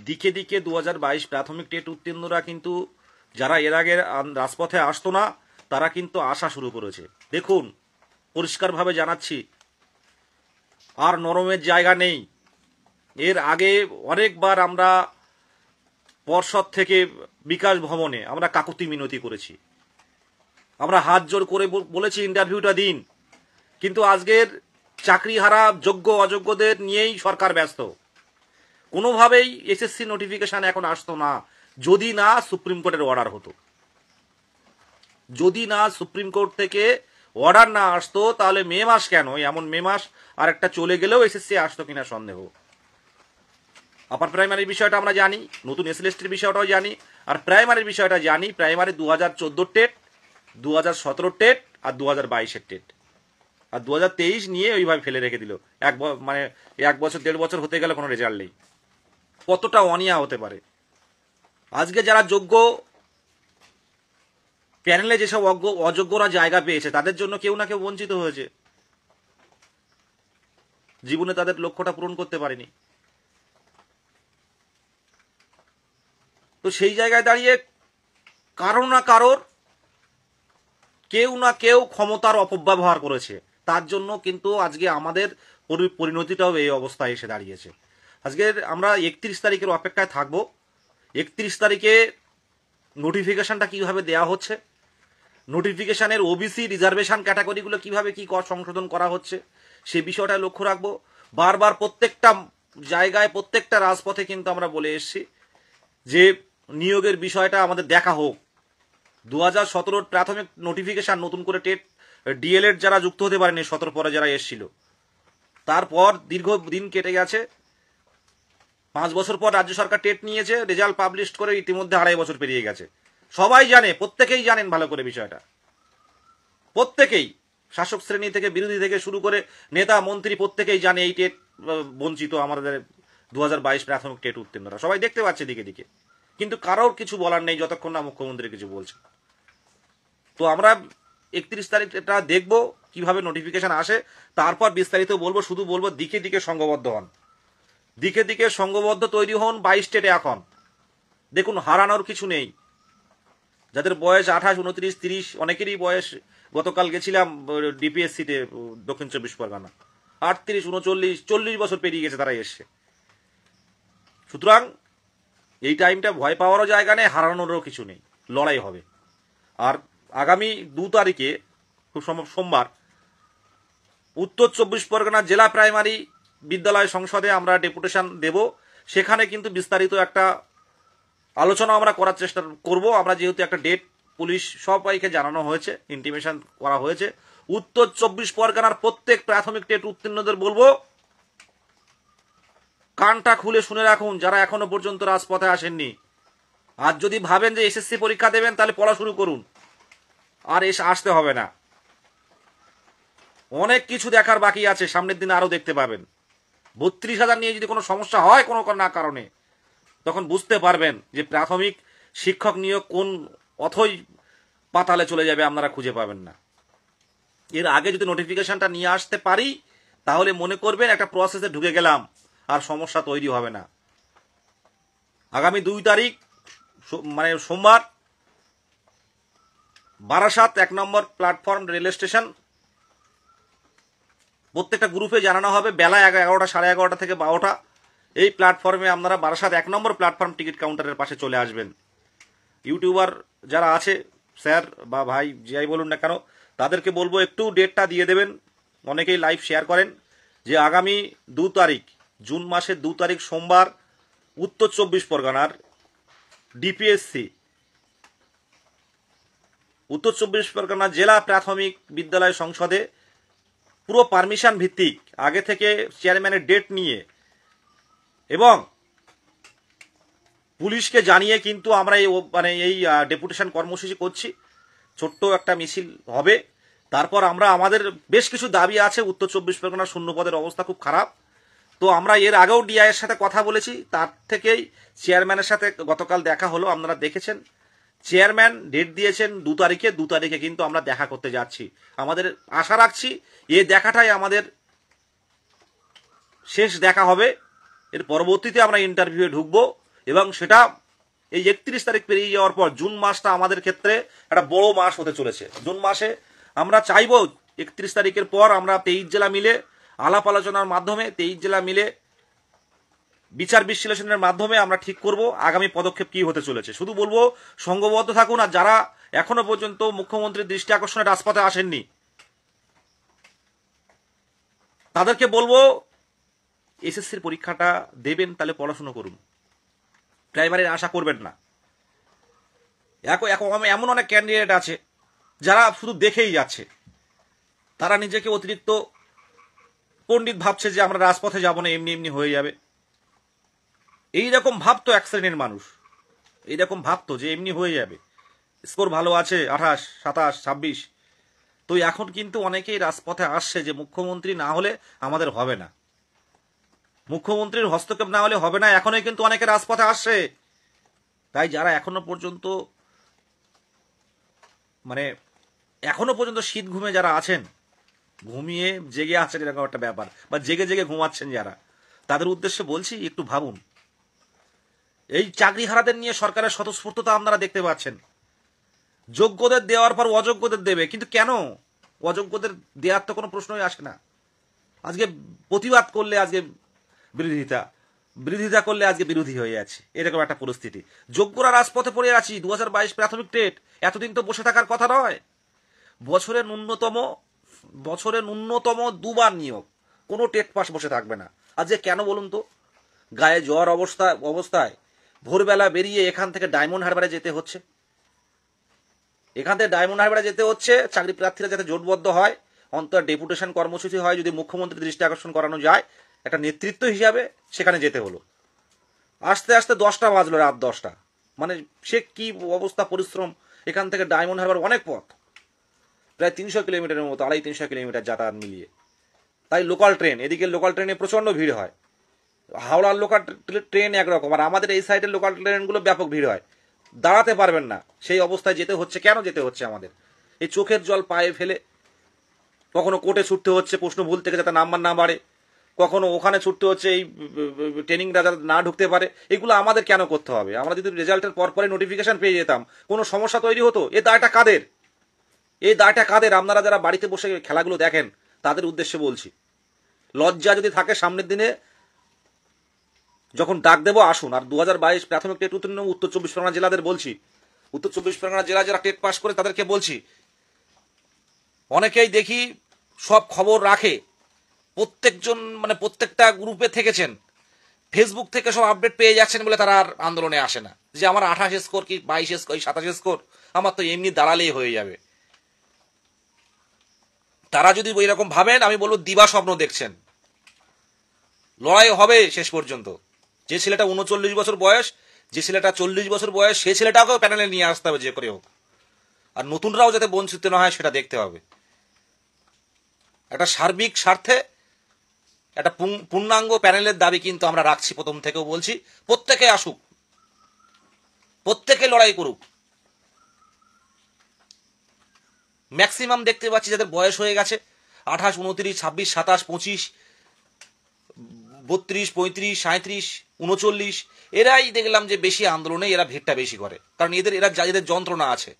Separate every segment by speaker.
Speaker 1: দিকে দিকে 2022 প্রাথমিক টেট উত্তীর্ণরা কিন্তু যারা এর আগে রাজপথে আসতো না তারা কিন্তু আসা শুরু করেছে। দেখুন, পরিষ্কারভাবে জানাচ্ছি, আর নরমের জায়গা নেই। এর আগে অনেকবার আমরা পর্ষদ থেকে বিকাশ ভবনে আমরা কাকুতি মিনতি করেছি, আমরা হাত জোর করে বলেছি ইন্টারভিউটা দিন, কিন্তু আজকের চাকরিহারা যোগ্য অযোগ্যদের নিয়েই সরকার ব্যস্ত। কোনোভাবেই এসএসসি নোটিফিকেশন এখন আসতো না যদি না সুপ্রিম কোর্টের অর্ডার হতো। যদি না সুপ্রিম কোর্ট থেকে অর্ডার না আসতো তাহলে মে মাস কেন, এমন মে মাস আর একটা চলে গেলেও এসএসসি আসতো কিনা সন্দেহ। আপার প্রাইমারির বিষয়টা আমরা জানি, নতুন এসএলএসটির বিষয়টাও জানি, আর প্রাইমারির বিষয়টা জানি। প্রাইমারি 2014 টেট, 2017 টেট আর 2022 টেট, আর 2023 নিয়ে ওইভাবে ফেলে রেখে দিল। মানে 1 বছর 1.5 বছর হতে গেলে কোনো রেজাল্ট নেই। কতটা অনিয়া হতে পারে। আজকে যারা যোগ্য প্যানেলে যেসব অযোগ্যরা জায়গা পেয়েছে তাদের জন্য কেউ না কেউ বঞ্চিত হয়েছে, জীবনে তাদের লক্ষ্যটা পূরণ করতে পারেনি। তো সেই জায়গায় দাঁড়িয়ে কারো না কারোর কেউ না কেউ ক্ষমতার অপব্যবহার করেছে, তার জন্য কিন্তু আজকে আমাদের পরিণতিটাও এই অবস্থায় এসে দাঁড়িয়েছে। আজকের আমরা 31 তারিখের অপেক্ষায় থাকবো। 31 তারিখে নোটিফিকেশনটা কিভাবে দেয়া হচ্ছে, নোটিফিকেশনের ওবিসি রিজার্ভেশন ক্যাটাগরিগুলো কিভাবে কি সংশোধন করা হচ্ছে, সে বিষয়টা লক্ষ্য রাখবো। বারবার প্রত্যেকটা জায়গায় প্রত্যেকটা রাজপথে কিন্তু আমরা বলে এসেছি যে নিয়োগের বিষয়টা আমাদের দেখা হোক। 2017 প্রাথমিক নোটিফিকেশন, নতুন করে টেট ডিএলএড যারা যুক্ত হতে পারেনি 17 পরে যারা এসেছিল, তারপর দীর্ঘ দিন কেটে গেছে। 5 বছর পর রাজ্য সরকার টেট নিয়েছে, রেজাল্ট পাবলিশ করে ইতিমধ্যে 2.5 বছর পেরিয়ে গেছে। সবাই জানে, প্রত্যেকেই জানেন ভালো করে বিষয়টা, প্রত্যেকেই, শাসক শ্রেণী থেকে বিরোধী থেকে শুরু করে নেতা মন্ত্রী প্রত্যেকেই জানে এই টেট বঞ্চিত আমাদের 2022 প্রাথমিক টেট উত্তীর্ণরা, সবাই দেখতে পাচ্ছে দিকে দিকে, কিন্তু কারোর কিছু বলার নেই যতক্ষণ না মুখ্যমন্ত্রী কিছু বলছে। তো আমরা 31 তারিখ এটা দেখবো কিভাবে নোটিফিকেশন আসে, তারপর বিস্তারিত বলবো। শুধু বলবো দিকে দিকে সংঘবদ্ধ হন, দিকে দিকে সংঘবদ্ধ তৈরি হন। 22 টেটে এখন দেখুন হারানোর কিছু নেই। যাদের বয়স 28, 29, 30, অনেকেরই বয়স, গতকাল গেছিলাম ডিপিএসসিতে দক্ষিণ 24 পরগনা, 38, 39, 40 বছর পেরিয়ে গেছে তারা এসছে। সুতরাং এই টাইমটা ভয় পাওয়ারও জায়গা নেই, হারানোরও কিছু নেই, লড়াই হবে। আর আগামী 2 তারিখে খুব সম্ভব সোমবার উত্তর 24 পরগনা জেলা প্রাইমারি বিদ্যালয় সংসদে আমরা ডেপুটেশন দেব। সেখানে কিন্তু বিস্তারিত একটা আলোচনা আমরা করার চেষ্টা করব। আমরা যেহেতু একটা ডেট পুলিশ সবাইকে জানানো হয়েছে, ইন্টিমেশন করা হয়েছে, উত্তর 24 পরগনার প্রত্যেক প্রাথমিক টেট উত্তীর্ণদের বলবো কানটা খুলে শুনে রাখুন, যারা এখনো পর্যন্ত রাজপথে আসেননি। আর যদি ভাবেন যে এসএসসি পরীক্ষা দেবেন তাহলে পড়া শুরু করুন, আর আসতে হবে না। অনেক কিছু দেখার বাকি আছে, সামনের দিনে আরো দেখতে পাবেন। 32,000 নিয়ে যদি কোনো সমস্যা হয় কোনো না কারণে, তখন বুঝতে পারবেন যে প্রাথমিক শিক্ষক নিয়োগ কোন অথই পাতালে চলে যাবে, আপনারা খুঁজে পাবেন না। এর আগে যদি নোটিফিকেশনটা নিয়ে আসতে পারি তাহলে মনে করবেন একটা প্রসেসে ঢুকে গেলাম, আর সমস্যা তৈরি হবে না। আগামী 2 তারিখ মানে সোমবার বারাসাত 1 নম্বর প্ল্যাটফর্ম রেল স্টেশন, প্রত্যেকটা গ্রুপে জানানো হবে বেলা 11টা, 11:30 থেকে 12টা। এই প্ল্যাটফর্মে আপনারা বারাসাত 1 নম্বর প্ল্যাটফর্ম টিকিট কাউন্টারের পাশে চলে আসবেন। ইউটিউবার যারা আছে, স্যার বা ভাই যাই বলুন না কেন, তাদেরকে বলবো একটু ডেটটা দিয়ে দেবেন। অনেকেই লাইভ শেয়ার করেন যে আগামী 2 তারিখ, জুন মাসের 2 তারিখ সোমবার উত্তর 24 পরগনার ডিপিএসসি, উত্তর 24 পরগনা জেলা প্রাথমিক বিদ্যালয় সংসদে পুরো পারমিশন ভিত্তিক, আগে থেকে চেয়ারম্যানের ডেট নিয়ে এবং পুলিশকে জানিয়ে কিন্তু আমরা এই ডেপুটেশন কর্মসূচি করছি। ছোট্ট একটা মিছিল হবে। তারপর আমরা আমাদের বেশ কিছু দাবি আছে। উত্তর 24 পরগনার শূন্যপদের অবস্থা খুব খারাপ। তো আমরা এর আগেও ডিআইয়ের সাথে কথা বলেছি, তার থেকেই চেয়ারম্যানের সাথে গতকাল দেখা হলো, আপনারা দেখেছেন। চেয়ারম্যান ডেট দিয়েছেন 2 তারিখে। 2 তারিখে কিন্তু আমরা দেখা করতে যাচ্ছি। আমাদের আশা রাখছি এই দেখাটাই আমাদের শেষ দেখা হবে। এর পরবর্তীতে আমরা ইন্টারভিউয়ে ঢুকবো এবং সেটা এই 31 তারিখ পেরিয়ে যাওয়ার পর জুন মাসটা আমাদের ক্ষেত্রে একটা বড় মাস হতে চলেছে। জুন মাসে আমরা চাইবো 31 তারিখের পর আমরা 23 জেলা মিলে আলাপ আলোচনার মাধ্যমে 23 জেলা মিলে বিচার বিশ্লেষণের মাধ্যমে আমরা ঠিক করব আগামী পদক্ষেপ কি হতে চলেছে। শুধু বলবো সংঘবদ্ধ থাকুন, আর যারা এখনো পর্যন্ত মুখ্যমন্ত্রীর দৃষ্টি আকর্ষণে রাজপথে আসেননি তাদেরকে বলবো এসএসসির পরীক্ষাটা দেবেন, তাহলে পড়াশুনো করুন, প্রাইমারির আশা করবেন না। এমন অনেক ক্যান্ডিডেট আছে যারা শুধু দেখেই যাচ্ছে, তারা নিজেকে অতিরিক্ত পণ্ডিত ভাবছে যে আমরা রাজপথে যাব না, এমনি এমনি হয়ে যাবে। এইরকম ভাবতো এক শ্রেণীর মানুষ, এইরকম ভাবতো যে এমনি হয়ে যাবে, স্কোর ভালো আছে 28, 27, 26। তো এখন কিন্তু অনেকেই রাজপথে আসছে যে মুখ্যমন্ত্রী না হলে আমাদের হবে না, মুখ্যমন্ত্রীর হস্তক্ষেপ না হলে হবে না। এখনই কিন্তু অনেকে রাজপথে আসছে। তাই যারা এখনো পর্যন্ত শীত ঘুমে যারা আছেন, ঘুমিয়ে জেগে আছেন এরকম একটা ব্যাপার, বা জেগে জেগে ঘুমাচ্ছেন যারা, তাদের উদ্দেশ্যে বলছি একটু ভাবুন। এই চাকরি হারাদের নিয়ে সরকারের স্বতঃস্ফূর্ততা আপনারা দেখতে পাচ্ছেন। যোগ্যদের দেওয়ার পর অযোগ্যদের দেবে, কিন্তু কেন? অযোগ্যদের দেওয়ার তো কোনো প্রশ্নই আসে না। আজকে প্রতিবাদ করলে আজকে বিরোধিতা করলে আজকে বিরোধী হয়ে যাচ্ছে, এরকম একটা পরিস্থিতি। যোগ্যরা রাজপথে পড়ে আছি। 2022 প্রাথমিক টেট, এতদিন তো বসে থাকার কথা নয়। বছরে ন্যূনতম 2বার নিয়োগ, কোনো টেট পাস বসে থাকবে না। আজকে কেন বলুন তো? গায়ে জ্বর অবস্থায় ভোরবেলা বেরিয়ে এখান থেকে ডায়মন্ড হারবারে যেতে হচ্ছে, চাকরি প্রার্থীরা যাতে জোটবদ্ধ হয়, অন্তত ডেপুটেশন কর্মসূচি হয়, যদি মুখ্যমন্ত্রীর দৃষ্টি আকর্ষণ করানো যায় একটা নেতৃত্ব হিসাবে, সেখানে যেতে হলো। আস্তে আস্তে 10টা বাজলো, রাত 10টা। মানে সে কি অবস্থা, পরিশ্রম। এখান থেকে ডায়মন্ড হারবার অনেক পথ, প্রায় 300 কিলোমিটারের মতো, 250-300 কিলোমিটার যাতায়াত মিলিয়ে। তাই লোকাল ট্রেন, এদিকে লোকাল ট্রেনে প্রচন্ড ভিড় হয়। হাওড়ার লোকাল ট্রেন একরকম, আর আমাদের এই সাইডের লোকাল ট্রেনগুলো ব্যাপক ভিড় হয়, দাঁড়াতে পারবেন না, সেই অবস্থায় যেতে হচ্ছে। কেন যেতে হচ্ছে আমাদের? এই চোখের জল পায়ে ফেলে। কখনো কোর্টে ছুটতে হচ্ছে প্রশ্ন ভুল থেকে যাতে নাম্বার না বাড়ে, কখনো ওখানে ছুটতে হচ্ছে এই ট্রেনিংটা যাতে না ঢুকতে পারে। এগুলো আমাদের কেন করতে হবে? আমরা যদি রেজাল্টের পরপরই নোটিফিকেশন পেয়ে যেতাম, কোনো সমস্যা তৈরি হতো? এই দায়টা কাদের? আপনারা যারা বাড়িতে বসে খেলাগুলো দেখেন তাদের উদ্দেশ্যে বলছি, লজ্জা যদি থাকে সামনের দিনে যখন ডাক দেবো আসুন। আর 2022 প্রাথমিক টেট উত্তীর্ণ উত্তর 24 পরগনা জেলাদের বলছি, উত্তর 24 পরগনা জেলা যারা টেট পাস করে তাদেরকে বলছি, অনেকেই দেখি সব খবর রাখে, প্রত্যেকটা গ্রুপে থেকেছেন, ফেসবুক থেকে সব আপডেট পেয়ে যাচ্ছেন বলে তারা আর আন্দোলনে আসে না, যে আমার 28 স্কোর কি 22 স্কোর 27 স্কোর আমার তো এমনি দাঁড়ালেই হয়ে যাবে। তারা যদি এরকম ভাবেন, আমি বলবো দিবা স্বপ্ন দেখছেন। লড়াই হবে শেষ পর্যন্ত। যে ছেলেটা 39 বছর বয়স, যে ছেলেটা 40 বছর বয়স, সেই ছেলেটাকেও প্যানেলে নিয়ে আসতে হবে যে করে হোক। আর নতুনরাও যাতে বঞ্চিত না হয় সেটা দেখতে হবে। একটা সার্বিক স্বার্থে একটা পূর্ণাঙ্গ প্যানেলের দাবি কিন্তু আমরা রাখছি, প্রথম থেকেও বলছি। প্রত্যেকে আসুক, প্রত্যেকে লড়াই করুক। ম্যাক্সিমাম দেখতে পাচ্ছি যাদের বয়স হয়ে গেছে 28, 29, 26, 27, 25, 32, 35, 37, 39, এরাই দেখলাম যে বেশি আন্দোলনে এরা ভিড়টা বেশি করে, কারণ যাদের যন্ত্রণা আছে।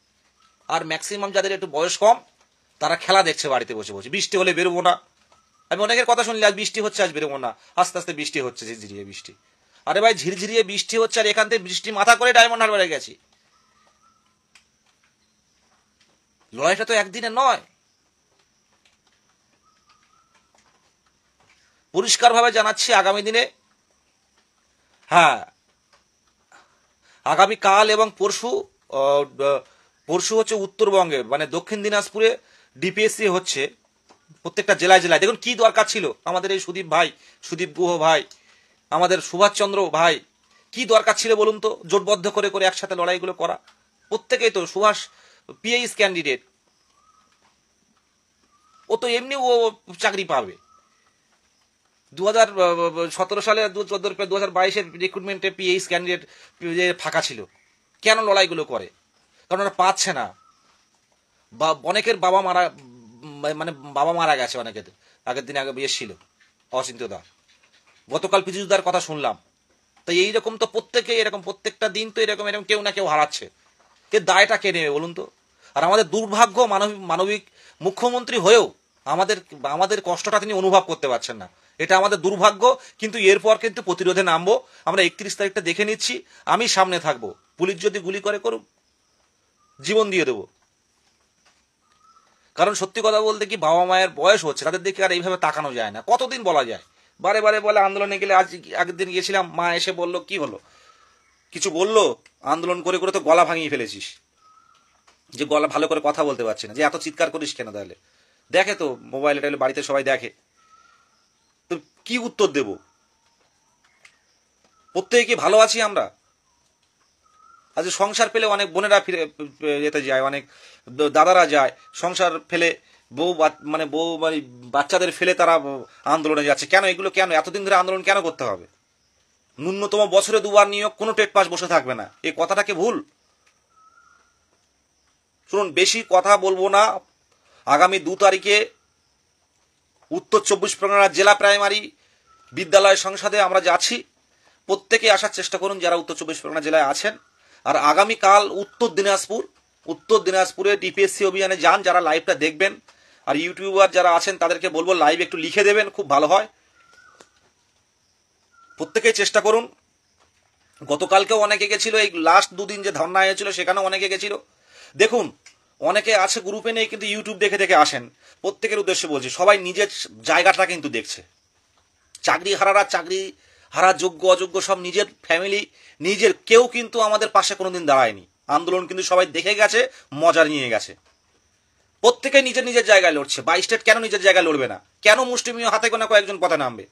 Speaker 1: আর ম্যাক্সিমাম যাদের একটু বয়স কম, তারা খেলা দেখছে বাড়িতে বসে বসে। বৃষ্টি হলে বেরোবো না, আমি অনেকের কথা শুনলি, আজ বৃষ্টি হচ্ছে আজ বেরোবো না। আস্তে আস্তে বৃষ্টি হচ্ছে, ঝিরঝিরিয়ে বৃষ্টি। আরে ভাই, ঝিরঝিরিয়ে বৃষ্টি হচ্ছে আর এখান থেকে বৃষ্টি মাথা করে ডায়মন্ড হারবারে গেছি। লড়াইটা তো একদিনে নয়। পরিষ্কারভাবে জানাচ্ছি, আগামী দিনে, হ্যাঁ, আগামীকাল এবং পরশু হচ্ছে উত্তরবঙ্গে, মানে দক্ষিণ দিনাজপুরে ডিপিএসসি হচ্ছে প্রত্যেকটা জেলায় জেলায়। দেখুন কি দরকার ছিল আমাদের এই সুদীপ গুহ ভাই, আমাদের সুভাষচন্দ্র ভাই, কি দরকার ছিল বলুন তো, জোটবদ্ধ করে করে একসাথে লড়াইগুলো করা। প্রত্যেকেই তো, সুভাষ পিএইচ ক্যান্ডিডেট, ও তো এমনি ও চাকরি পাবে। 2017 সালে 2022-এর রিক্রুটমেন্টে পিএইচ ক্যান্ডিডেট ফাঁকা ছিল। কেন লড়াইগুলো করে? কারণ ওরা পাচ্ছে না। অনেকের বাবা মারা গেছে, অনেকের আগের দিন আগে বিয়ে ছিল, অচিন্ত্যদা। গতকাল পীযুষদার কথা শুনলাম, তাই এইরকম তো প্রত্যেকেই এরকম, প্রত্যেকটা দিন তো এরকম এরকম কেউ না কেউ হারাচ্ছে। দায়টা কে নেবে বলুন তো? আর আমাদের দুর্ভাগ্য, মানবিক মুখ্যমন্ত্রী হয়েও আমাদের আমাদের কষ্টটা তিনি অনুভব করতে পারছেন না। এটা আমাদের দুর্ভাগ্য। কিন্তু এরপর কিন্তু প্রতিরোধে নামবো। আমরা 31 তারিখটা দেখে নিচ্ছি, আমি সামনে থাকবো। পুলিশ যদি গুলি করে করুক, জীবন দিয়ে দেবো। কারণ সত্যি কথা বলতে কি, বাবা মায়ের বয়স হচ্ছে, তাদের দিকে আর এইভাবে তাকানো যায় না। কতদিন বলা যায়? বারে বারে বলে আন্দোলনে গেলে, আজ আগের দিন গিয়েছিলাম, মা এসে বলল কি হলো, কিছু বললো? আন্দোলন করে করে তো গলা ভাঙিয়ে ফেলেছিস, যে গলা ভালো করে কথা বলতে পারছি না, যে এত চিৎকার করিস কেন? তাহলে দেখে তো মোবাইলে টাইলে, বাড়িতে সবাই দেখে, তো কি উত্তর দেব? প্রত্যেকে কি ভালো আছি আমরা? আজ সংসার ফেলে অনেক বোনেরা ফিরে যেতে যায়, অনেক দাদারা যায় সংসার ফেলে, বউ মানে বাচ্চাদের ফেলে তারা আন্দোলনে যাচ্ছে। কেন এগুলো? কেন এতদিন ধরে আন্দোলন কেন করতে হবে? ন্যূনতম বছরে 2বার নিয়োগ, কোনো টেট পাস বসে থাকবে না, এই কথাটাকে ভুল? শুনুন, বেশি কথা বলবো না। আগামী 2 তারিখে উত্তর 24 পরগনা জেলা প্রাইমারি বিদ্যালয় সংসদে আমরা যাচ্ছি। প্রত্যেকে আসার চেষ্টা করুন যারা উত্তর 24 পরগনা জেলায় আছেন। আর আগামীকাল উত্তর দিনাজপুরে ডিপিএসসি অভিযানে যান, যারা লাইভটা দেখবেন। আর ইউটিউবার যারা আছেন তাদেরকে বলবো লাইভ একটু লিখে দেবেন, খুব ভালো হয়। প্রত্যেকেই চেষ্টা করুন। গতকালকেও অনেকে গেছিল, এই লাস্ট 2 দিন যে ধর্না হয়েছিল সেখানেও অনেকে গেছিল। দেখুন, অনেকে আছে গ্রুপে নেই, কিন্তু ইউটিউব দেখে দেখে আসেন। প্রত্যেকের উদ্দেশ্যে বলছি, সবাই নিজের জায়গাটা কিন্তু দেখছে। চাকরি হারা যোগ্য অযোগ্য সব নিজের ফ্যামিলি, নিজের। কেউ কিন্তু আমাদের পাশে কোনোদিন দাঁড়ায়নি। আন্দোলন কিন্তু সবাই দেখে গেছে, মজা নিয়ে গেছে। প্রত্যেকে নিজের নিজের জায়গায় লড়ছে। 22 স্টেট কেন নিজের জায়গায় লড়বে না? কেন মুষ্টিমেয় হাতে গোনা কয়েকজন পথে নামবে?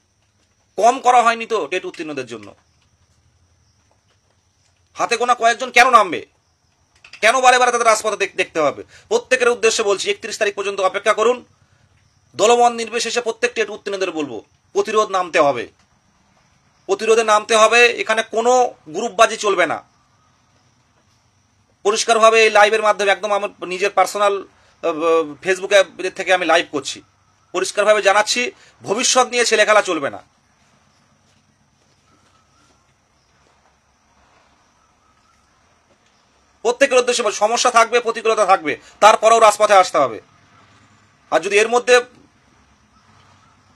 Speaker 1: কম করা হয়নি তো টেট উত্তীর্ণদের জন্য? হাতে গোনা কয়েকজন কেন নামবে? কেন বারে বারে তাদের রাজপথে দেখতে হবে? প্রত্যেকের উদ্দেশ্যে বলছি, 31 তারিখ পর্যন্ত অপেক্ষা করুন। দলমত নির্বিশেষে প্রত্যেক টেট উত্তীর্ণদের বলবো, প্রতিরোধে নামতে হবে। এখানে কোনো গ্রুপবাজি চলবে না। পরিষ্কারভাবে এই লাইভের মাধ্যমে, একদম আমার নিজের পার্সোনাল ফেসবুকে থেকে আমি লাইভ করছি, পরিষ্কারভাবে জানাচ্ছি, ভবিষ্যৎ নিয়ে ছেলে খেলা চলবে না। প্রত্যেকের উদ্দেশ্যে সমস্যা থাকবে, প্রতিকূলতা থাকবে, তারপরেও রাজপথে আসতে হবে। আর যদি এর মধ্যে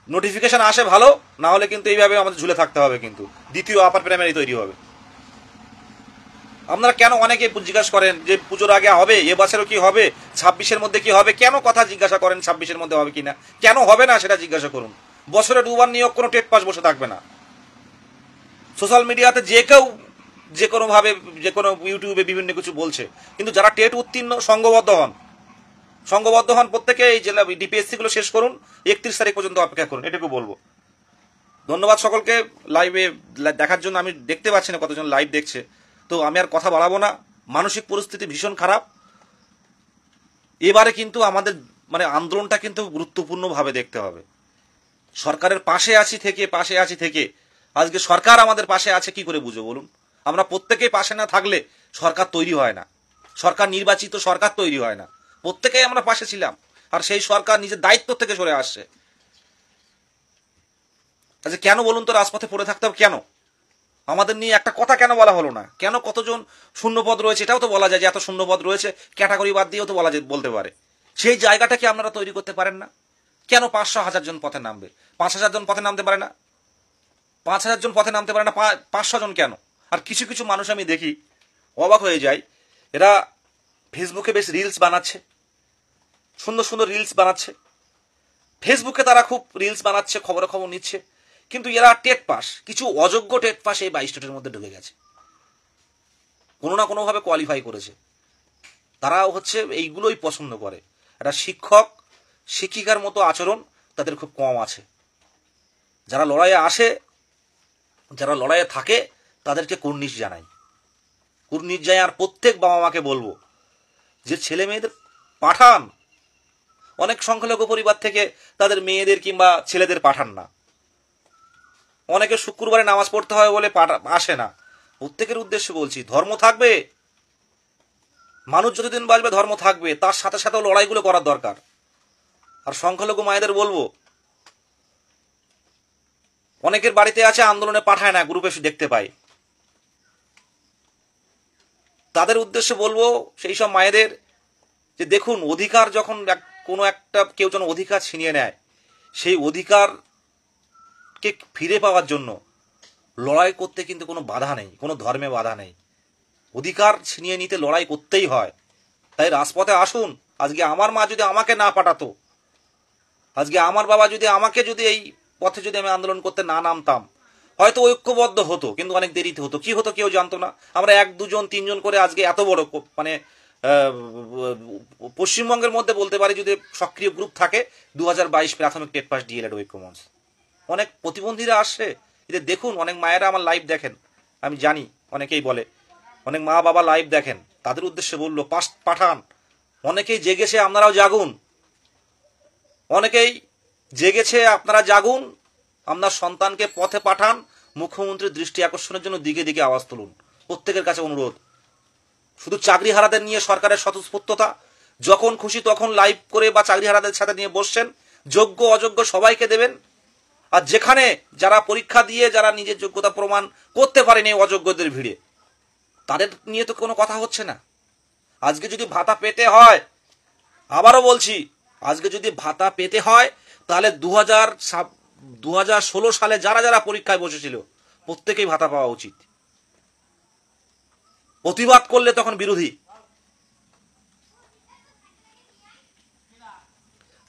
Speaker 1: নোটিফিকেশন আসে ভালো, না হলে কিন্তু এইভাবে আমাদের ঝুলে থাকতে হবে। কিন্তু দ্বিতীয় আপার প্রাইমারি তৈরি হবে। আপনারা কেন অনেকে জিজ্ঞাসা করেন যে পুজোর আগে হবে, এবছরও কি হবে, 26-এর মধ্যে কি হবে? কেন কথা জিজ্ঞাসা করেন 26-এর মধ্যে হবে কিনা? কেন হবে না সেটা জিজ্ঞাসা করুন। বছরে 2বার নিয়োগ, কোনো টেট পাস বসে থাকবে না। সোশ্যাল মিডিয়াতে যে কেউ যে কোনোভাবে, যে কোনো ইউটিউবে বিভিন্ন কিছু বলছে, কিন্তু যারা টেট উত্তীর্ণ সংঘবদ্ধ হন প্রত্যেকে। এই জেলা ডিপিএসসি গুলো শেষ করুন, 31 তারিখ পর্যন্ত অপেক্ষা করুন, এটুকু বলবো। ধন্যবাদ সকলকে লাইভে দেখার জন্য। আমি দেখতে পাচ্ছি না কতজন লাইভ দেখছে, তো আমি আর কথা বাড়াবো না। মানসিক পরিস্থিতি ভীষণ খারাপ। এবারে কিন্তু আমাদের মানে আন্দোলনটা কিন্তু গুরুত্বপূর্ণভাবে দেখতে হবে। সরকারের পাশে আছি থেকে আজকে সরকার আমাদের পাশে আছে কি করে বুঝো বলুন? আমরা প্রত্যেকেই পাশে না থাকলে সরকার তৈরি হয় না, সরকার নির্বাচিত সরকার তৈরি হয় না। প্রত্যেকেই আমরা পাশে ছিলাম, আর সেই সরকার নিজের দায়িত্ব থেকে সরে আসছে। আচ্ছা কেন বলুন তো রাজপথে পড়ে থাকতে হবে? কেন আমাদের নিয়ে একটা কথা কেন বলা হলো না? কেন কতজন শূন্যপদ রয়েছে এটাও তো বলা যায়, যে এত শূন্যপদ রয়েছে, ক্যাটাগরি বাদ দিয়েও তো বলতে পারে। সেই জায়গাটা কি আপনারা তৈরি করতে পারেন না? কেন 500-1000 জন পথে নামবে? 5000 জন পথে নামতে পারে না? 5000 জন পথে নামতে পারে না, 500 জন কেন? আর কিছু কিছু মানুষ আমি দেখি, অবাক হয়ে যায়। এরা ফেসবুকে বেশ রিলস বানাচ্ছে, সুন্দর সুন্দর রিলস বানাচ্ছে। ফেসবুকে তারা খুব রিলস বানাচ্ছে, খবর নিচ্ছে। কিন্তু এরা টেট পাস, কিছু অযোগ্য টেট পাস এই 22 স্টেটের মধ্যে ঢুকে গেছে, কোনো না কোনোভাবে কোয়ালিফাই করেছে। তারাও হচ্ছে এইগুলোই পছন্দ করে। একটা শিক্ষক শিক্ষিকার মতো আচরণ তাদের খুব কম আছে। যারা লড়াইয়ে আসে, যারা লড়াইয়ে থাকে, তাদেরকে কুর্নিশ জানাই। আর প্রত্যেক বাবা মাকে বলবো যে ছেলে মেয়েদের পাঠান। অনেক সংখ্যালঘু পরিবার থেকে তাদের মেয়েদের কিংবা ছেলেদের পাঠান না। অনেকে শুক্রবারে নামাজ পড়তে হয় বলে আসে না। প্রত্যেকের উদ্দেশ্যে বলছি, ধর্ম থাকবে, মানুষ যতদিন বাঁচবে ধর্ম থাকবে, তার সাথে সাথেও লড়াইগুলো করার দরকার। আর সংখ্যালঘু মায়েদের বলবো, অনেকের বাড়িতে আছে আন্দোলনে পাঠায় না, গ্রুপে দেখতে পাই, তাদের উদ্দেশ্যে বলবো সেই সব মায়েদের যে দেখুন, অধিকার যখন কোনো একটা কেউ যেন অধিকার ছিনিয়ে নেয়, সেই অধিকারকে ফিরে পাওয়ার জন্য লড়াই করতে কিন্তু কোনো বাধা নেই, কোনো ধর্মে বাধা নেই। অধিকার ছিনিয়ে নিতে লড়াই করতেই হয়। তাই রাজপথে আসুন। আজকে আমার মা যদি আমাকে না পাঠাতো, আজকে আমার বাবা যদি আমাকে যদি এই পথে যদি আমি আন্দোলন করতে না নামতাম, হয়তো ঐক্যবদ্ধ হতো, কিন্তু অনেক দেরিতে হতো। কি হতো কেউ জানতো না। আমরা 1, 2 জন 3 জন করে আজকে এত বড় মানে পশ্চিমবঙ্গের মধ্যে বলতে পারি যদি সক্রিয় গ্রুপ থাকে 2022 প্রাথমিক টেট পাস ডিএলএড ঐক্য মঞ্চ। অনেক প্রতিবন্ধীরা আসছে, এদের দেখুন। অনেক মায়েরা আমার লাইভ দেখেন, আমি জানি অনেকেই বলে, অনেক মা বাবা লাইভ দেখেন। তাদের উদ্দেশ্যে বললো পাঠান। অনেকেই জেগেছে, আপনারাও জাগুন। অনেকেই জেগেছে, আপনারা জাগুন। আপনার সন্তানকে পথে পাঠান। মুখ্যমন্ত্রীর দৃষ্টি আকর্ষণের জন্য দিকে দিকে আওয়াজ তুলুন। প্রত্যেকের কাছে অনুরোধ। শুধু চাকরি হারাদের নিয়ে সরকারের স্বতঃস্ফূর্ততা, যখন খুশি তখন লাইভ করে বা চাকরি হারাদের সাথে নিয়ে বসছেন। যোগ্য অযোগ্য সবাইকে দেবেন। আর যেখানে যারা পরীক্ষা দিয়ে যারা নিজের যোগ্যতা প্রমাণ করতে পারেনি অযোগ্যদের ভিড়ে, তাদের নিয়ে তো কোনো কথা হচ্ছে না। আজকে যদি ভাতা পেতে হয়, আবারও বলছি, আজকে যদি ভাতা পেতে হয় তাহলে 2016 সালে যারা যারা পরীক্ষায় বসেছিল প্রত্যেকেই ভাতা পাওয়া উচিত। প্রতিবাদ করলে তখন বিরোধী।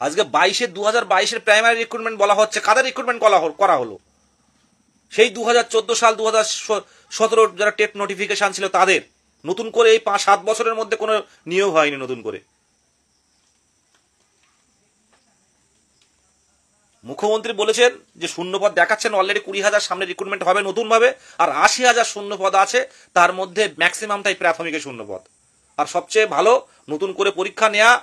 Speaker 1: আজকে 2022 প্রাইমারি রিক্রুটমেন্ট বলা হচ্ছে, কাদের রিক্রুটমেন্ট করা হলো? সেই 2014 সাল 2017 যারা টেট নোটিফিকেশন ছিল তাদের। নতুন করে এই 5-7 বছরের মধ্যে কোনো নিয়োগ হয়নি নতুন করে। মুখ্যমন্ত্রী বলেছেন যে শূন্যপদ দেখাচ্ছেন, অলরেডি 20,000 সামনে রিক্রুটমেন্ট হবে নতুনভাবে, আর 80,000 শূন্যপদ আছে, তার মধ্যে ম্যাক্সিমামটাই প্রাথমিকের শূন্যপদ। আর সবচেয়ে ভালো নতুন করে পরীক্ষা নেওয়া,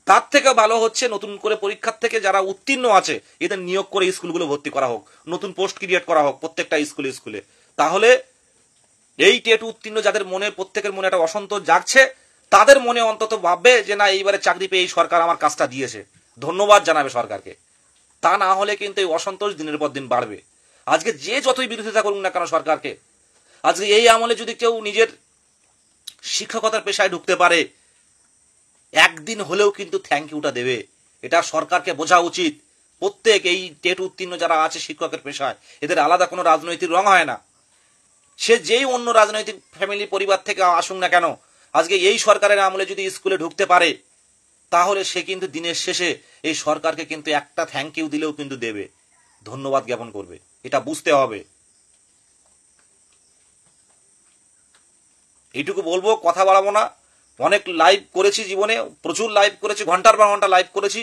Speaker 1: তার থেকে ভালো হচ্ছে নতুন করে পরীক্ষার থেকে যারা উত্তীর্ণ আছে এদের নিয়োগ করে স্কুলগুলো ভর্তি করা হোক, নতুন পোস্ট ক্রিয়েট করা হোক প্রত্যেকটা স্কুলে। তাহলে এই টেট উত্তীর্ণ যাদের মনে, প্রত্যেকের মনে একটা অসন্তোষ জাগছে, তাদের মনে অন্তত ভাববে যে না, এইবারে চাকরি পেয়ে এই সরকার আমার কাজটা দিয়েছে, ধন্যবাদ জানাবে সরকারকে। তা না হলে কিন্তু এই অসন্তোষ দিনের পর দিন বাড়বে। আজকে যে যতই বিরোধিতা করুন না কেন সরকারকে, আজকে এই আমলে যদি কেউ নিজের শিক্ষকতার পেশায় ঢুকতে পারে, একদিন হলেও কিন্তু থ্যাংক ইউটা দেবে। এটা সরকারকে বোঝা উচিত। প্রত্যেক এই টেট উত্তীর্ণ যারা আছে শিক্ষকের পেশায়, এদের আলাদা কোনো রাজনৈতিক রং হয় না। সে যেই অন্য রাজনৈতিক ফ্যামিলি পরিবার থেকে আসুক না কেন, আজকে এই সরকারের আমলে যদি স্কুলে ঢুকতে পারে, তাহলে সে কিন্তু দিনের শেষে এই সরকারকে কিন্তু একটা থ্যাংক ইউ দিলেও কিন্তু দেবে, ধন্যবাদ জ্ঞাপন করবে। এটা বুঝতে হবে। এইটুকু বলবো, কথা বাড়াবো না। অনেক লাইভ করেছি জীবনে, প্রচুর লাইভ করেছি, ঘন্টার পর ঘন্টা লাইভ করেছি।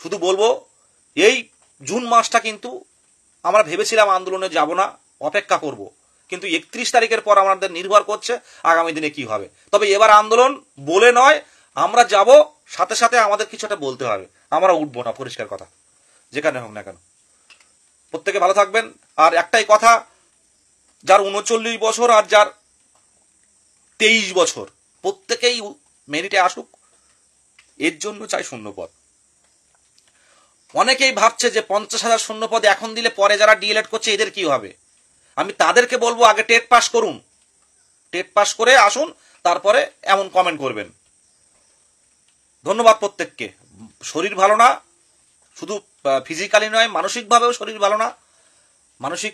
Speaker 1: শুধু বলবো, এই জুন মাসটা কিন্তু আমরা ভেবেছিলাম আন্দোলনে যাব না, অপেক্ষা করব, কিন্তু 31 তারিখের পর আমাদের নির্ভর করছে আগামী দিনে কি হবে। তবে এবার আন্দোলন বলে নয়, আমরা যাব, সাথে সাথে আমাদের কিছু একটা বলতে হবে। আমরা উঠবো না, পরিষ্কার কথা, যেখানে হোক না কেন। প্রত্যেকে ভালো থাকবেন। আর একটাই কথা, যার 39 বছর আর যার 23 বছর, প্রত্যেকেই মেরিটে আসুক। এর জন্য চাই শূন্যপদ। অনেকেই ভাবছে যে 50,000 শূন্যপদ এখন দিলে পরে যারা ডিএলএড করছে এদের কি হবে। আমি তাদেরকে বলবো, আগে টেট পাস করুন, টেট পাস করে আসুন, তারপরে এমন কমেন্ট করবেন। ধন্যবাদ প্রত্যেককে। শরীর ভালো না, শুধু ফিজিক্যালি নয়, মানসিকভাবেও শরীর ভালো না, মানসিক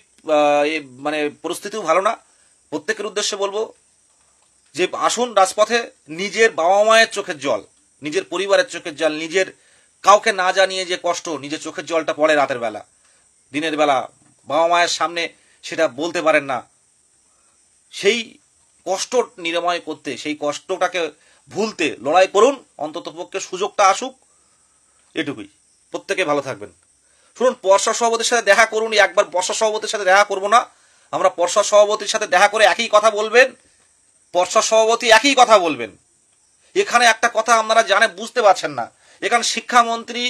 Speaker 1: মানে পরিস্থিতিও ভালো না। প্রত্যেকের উদ্দেশ্যে বলবো যে আসুন রাজপথে। নিজের বাবা মায়ের চোখের জল, নিজের পরিবারের চোখের জল, নিজের কাউকে না জানিয়ে যে কষ্ট, নিজের চোখের জলটা পড়ে রাতের বেলা, দিনের বেলা বাবা মায়ের সামনে সেটা বলতে পারেন না। সেই কষ্ট নিরাময় করতে, সেই কষ্টটাকে ভুলতে লড়াই করুন। অন্তত পক্ষে সুযোগটা আসুক, এটুকুই। প্রত্যেকে ভালো থাকবেন। শুনুন, পর্ষদ সভাপতির সাথে দেখা করুন। একবার পর্ষদ সভাপতির সাথে দেখা করবো না, আমরা পর্ষদ সভাপতির সাথে দেখা করে একই কথা বলবেন, পর্ষদ সভাপতি একই কথা বলবেন। এখানে একটা কথা আপনারা জানে বুঝতে পারছেন না, এখানে শিক্ষামন্ত্রী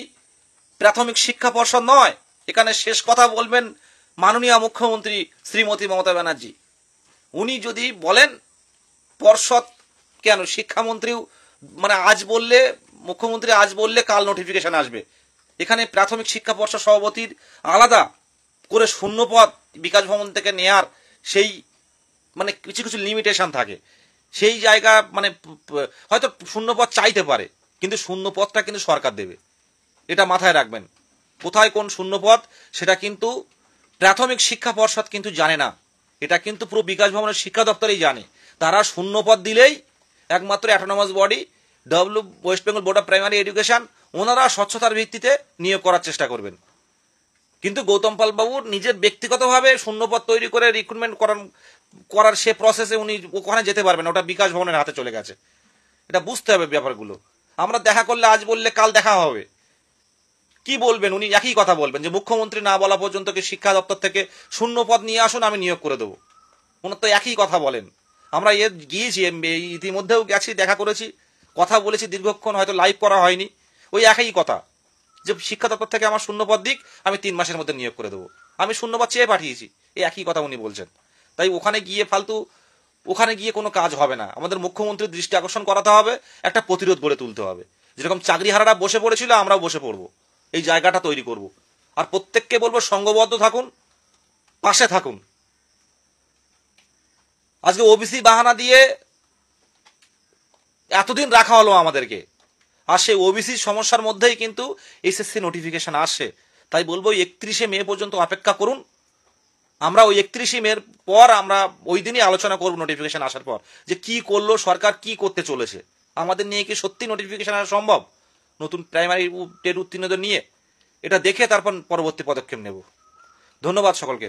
Speaker 1: প্রাথমিক শিক্ষা পর্ষদ নয়, এখানে শেষ কথা বলবেন মাননীয় মুখ্যমন্ত্রী শ্রীমতী মমতা ব্যানার্জি। উনি যদি বলেন পর্ষদ কেন, শিক্ষামন্ত্রীও মানে আজ বললে, মুখ্যমন্ত্রী আজ বললে কাল নোটিফিকেশন আসবে। এখানে প্রাথমিক শিক্ষা পর্ষদ সভাপতির আলাদা করে শূন্যপদ বিকাশ ভবন থেকে নেয়ার সেই মানে কিছু কিছু লিমিটেশন থাকে। সেই জায়গা মানে হয়তো শূন্য পদ চাইতে পারে, কিন্তু শূন্য পদটা কিন্তু সরকার দেবে, এটা মাথায় রাখবেন। কোথায় কোন শূন্য পদ সেটা কিন্তু প্রাথমিক শিক্ষা পর্ষদ কিন্তু জানে না, এটা কিন্তু পুরো বিকাশ ভবনের শিক্ষা দপ্তরেই জানে। তারা শূন্য পদ দিলেই একমাত্র autonomous body West Bengal board of primary education, ওনারা স্বচ্ছতার ভিত্তিতে নিয়োগ করার চেষ্টা করবেন। কিন্তু গৌতম পাল বাবুর নিজের ব্যক্তিগতভাবে শূন্যপদ তৈরি করে রিক্রুটমেন্ট করার সে প্রসেসে উনি ওখানে যেতে পারবেন না, ওটা বিকাশ ভবনের হাতে চলে গেছে। এটা বুঝতে হবে ব্যাপারগুলো। আমরা দেখা করলে আজ বললে কাল দেখা হবে, কি বলবেন উনি? একই কথা বলবেন যে মুখ্যমন্ত্রী না বলা পর্যন্ত কি শিক্ষা দপ্তর থেকে শূন্য পদ নিয়ে আসুন, আমি নিয়োগ করে দেবো। ওনার তো একই কথা বলেন। আমরা গিয়েছি, ইতিমধ্যেও গেছি, দেখা করেছি, কথা বলেছি দীর্ঘক্ষণ, হয়তো লাইভ করা হয়নি। ওই একই কথা যে শিক্ষা দপ্তর থেকে আমার শূন্যপদ দিক, আমি 3 মাসের মধ্যে নিয়োগ করে দেবো, আমি শূন্যপদ চেয়ে পাঠিয়েছি, এই একই কথা উনি বলছেন। তাই ওখানে গিয়ে ওখানে গিয়ে কোনো কাজ হবে না। আমাদের মুখ্যমন্ত্রীর দৃষ্টি আকর্ষণ করাতে হবে, একটা প্রতিরোধ গড়ে তুলতে হবে। যেরকম চাকরিহারারা বসে পড়েছিল, আমরাও বসে পড়বো, এই জায়গাটা তৈরি করব। আর প্রত্যেককে বলবো সংঘবদ্ধ থাকুন, পাশে থাকুন। আজকে ওবিসি বাহানা দিয়ে এতদিন রাখা হলো আমাদেরকে, আর সেই ওবিসি সমস্যার মধ্যেই কিন্তু এসএসসি নোটিফিকেশন আসে। তাই বলবো 31শে মে পর্যন্ত অপেক্ষা করুন। আমরা ওই 31শে মের পর আমরা ওই দিনই আলোচনা করব, নোটিফিকেশন আসার পর, যে কি করলো সরকার, কি করতে চলেছে, আমাদের নিয়ে কি সত্যি নোটিফিকেশন আসা সম্ভব নতুন প্রাইমারি টেট উত্তীর্ণদের নিয়ে। এটা দেখে তারপর পরবর্তী পদক্ষেপ নেব। ধন্যবাদ সকলকে।